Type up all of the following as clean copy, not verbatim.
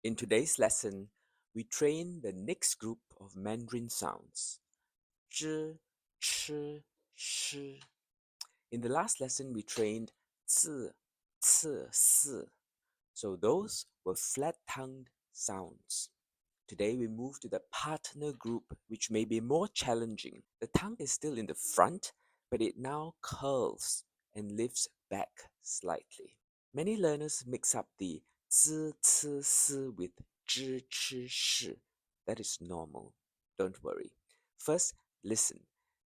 In today's lesson, we train the next group of Mandarin sounds. Zhi, chi, shi. In the last lesson, we trained zi, ci, si. So those were flat-tongued sounds. Today we move to the partner group, which may be more challenging. The tongue is still in the front, but it now curls and lifts back slightly. Many learners mix up the zi, ci, si with zhi, chi, shi. That is normal. Don't worry. First, listen.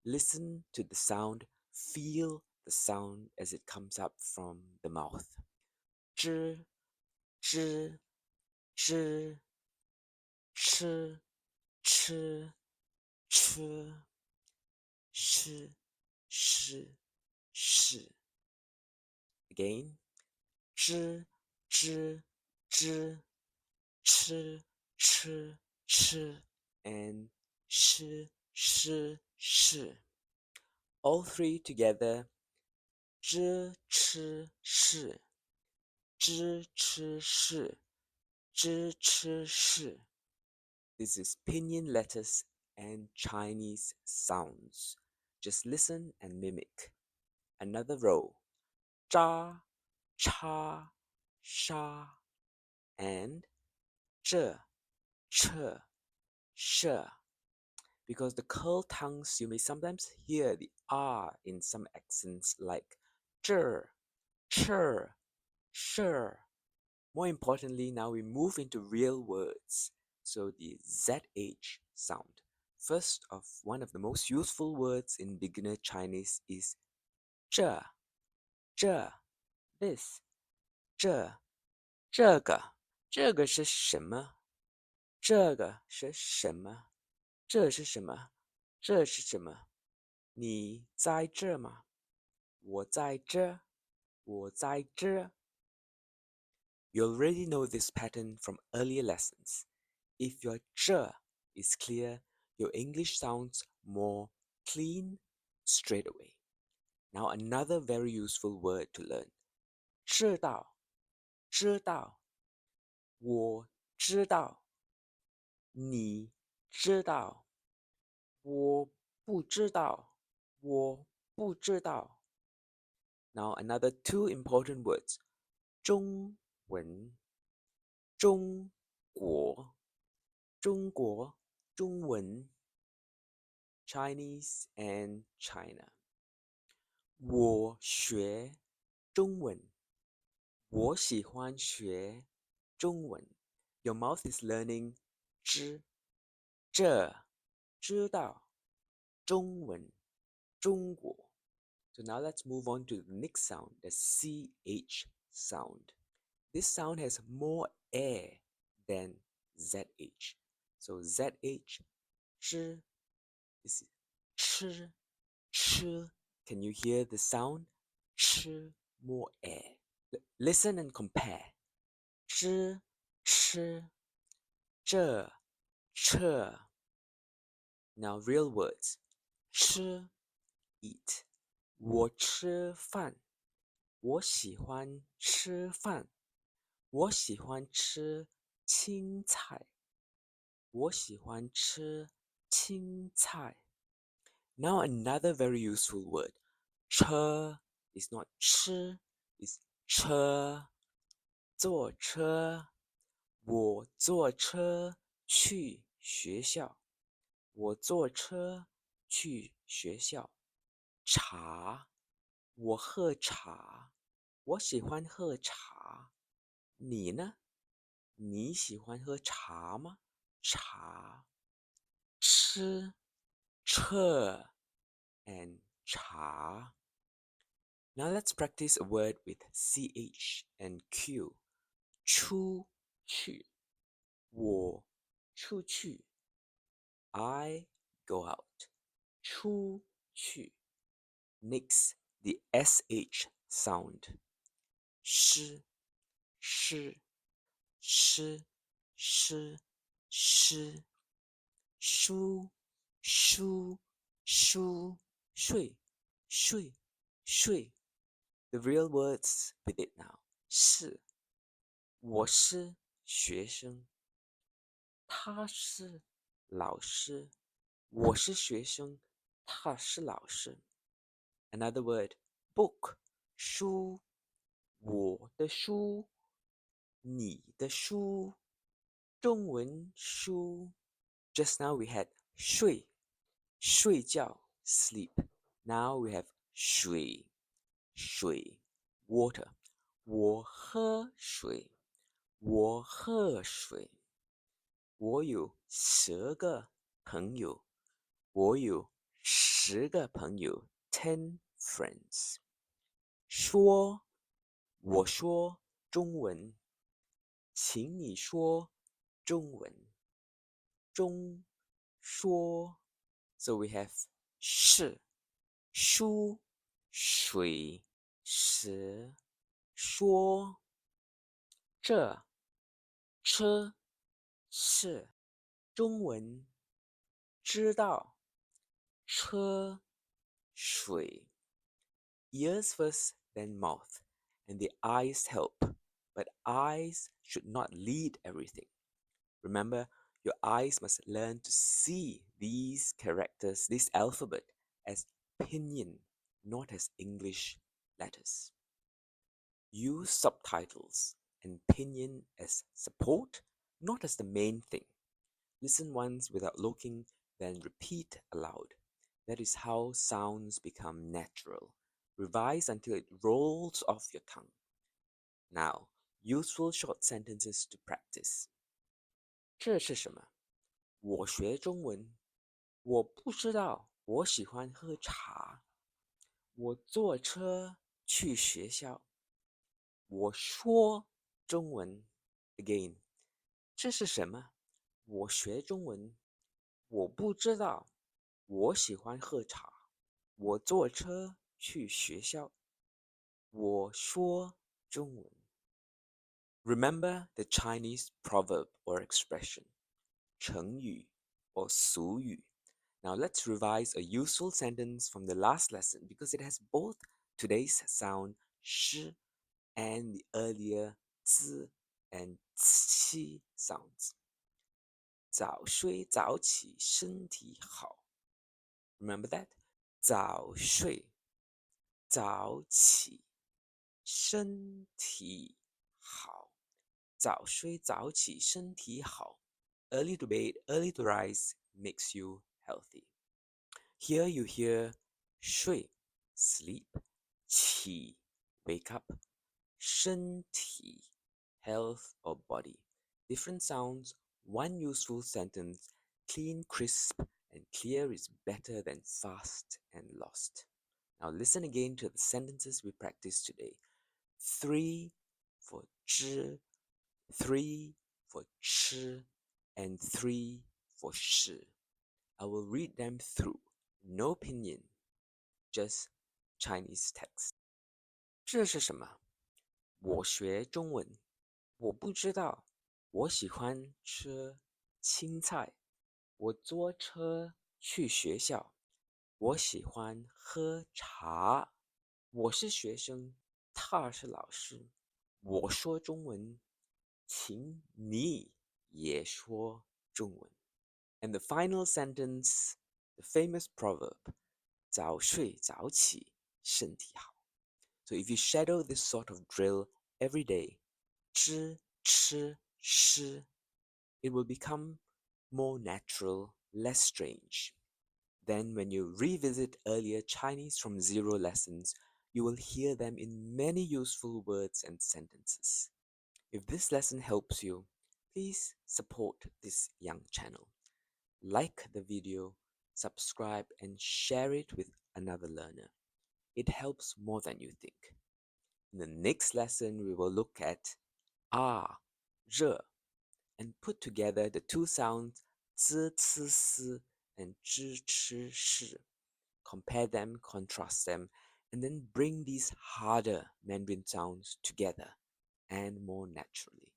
Listen to the sound. Feel the sound as it comes up from the mouth. Zhi, zhi, zhi, chi, chi, chi, shi, shi, shi. Again. Zhi, zhi, zhi, chi, chi, chi, and shi, shi, shi. All three together. Zhi, chi, shi. Zhi, chi, shi. Zhi, chi, shi. This is pinyin letters and Chinese sounds. Just listen and mimic. Another row. Zha, cha, sha, and zhe, che, she. Because the curled tongues, you may sometimes hear the R in some accents like zhe, che, she. More importantly, now we move into real words. So the ZH sound. First of one of the most useful words in beginner Chinese is 这 this 这个是什么？这个是什么？这是什么？这是什么？你在这吗？我在这，我在这。You already know this pattern from earlier lessons. If your 这 is clear, your English sounds more clean straight away. Now another very useful word to learn. 知道，知道，我知道，你知道，我不知道，我不知道。Now another two important words. 中文，中国，中国，中文 Chinese and China. 我学中文，我喜欢学中文。Your mouth is learning 知，这，知道，中文，中国。So now let's move on to the next sound, the CH sound. This sound has more air than ZH. So ZH, 知 is 吃, 吃. Can you hear the sound? 吃 more air. Listen and compare. 知吃这这 Now real words. 吃 eat. 我吃饭。我喜欢吃饭。我喜欢吃青菜。我喜欢吃青菜。Now another very useful word. 车 is not 吃 is 车。坐车。我坐车去学校。我坐车去学校。茶。我喝茶。我喜欢喝茶。你呢？你喜欢喝茶吗？茶。吃。撤 and 茶。Now let's practice a word with CH and Q. 出去。我出去。I go out. 出去。Next, the SH sound. 诗，诗，诗，诗，诗。书，书，书。睡，睡，睡。The real words with it now. 是，我是学生。他是老师，我是学生，他是老师。Another word, book, 书，我的书，你的书，中文书。Just now we had 睡，睡觉 sleep. Now we have 水，水 water. 我喝水，我喝水。我有10个朋友，我有10个朋友，10 friends。说，我说中文，请你说中文。中，说，so we have 是，书，水，时，说，这，车，是，中文，知道，车，水。Ears first, then mouth, and the eyes help. But eyes should not lead everything. Remember, your eyes must learn to see these characters, this alphabet, as pinyin, not as English letters. Use subtitles and pinyin as support, not as the main thing. Listen once without looking, then repeat aloud. That is how sounds become natural. Revise until it rolls off your tongue. Now, useful short sentences to practice. 这是什么？我学中文，我不知道，我喜欢喝茶。我坐车去学校。我说中文。Again，这是什么？我学中文，我不知道，我喜欢喝茶。我坐车去学校。我说中文。Remember the Chinese proverb or expression, 成语 or 俗语. Now let's revise a useful sentence from the last lesson because it has both today's sound 诗 and the earlier 滋 and 七 sounds. 早睡早起身体好. Remember that? 早睡早起身体好。早睡早起身体好。Early to bed, early to rise makes you healthy. Here you hear 睡 sleep, 起 wake up, 身体 health or body. Different sounds, one useful sentence. Clean, crisp, and clear is better than fast and lost. Now listen again to the sentences we practiced today. 3 for 知, 3 for 吃, and 3 for 是. I will read them through. No pinyin, just Chinese text. 这是什么？我学中文，我不知道。我喜欢吃青菜。我坐车去学校。我喜欢喝茶。我是学生，他是老师。我说中文，请你也说中文。And the final sentence, the famous proverb, 早睡早起身体好. So if you shadow this sort of drill every day, 知吃诗, it will become more natural, less strange. Then when you revisit earlier Chinese from zero lessons, you will hear them in many useful words and sentences. If this lesson helps you, please support this young channel. Like the video, subscribe, and share it with another learner. It helps more than you think. In the next lesson, we will look at 热 and put together the two sounds 滋呲丝 and 知吃是. Compare them, contrast them, and then bring these harder Mandarin sounds together and more naturally.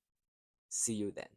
See you then.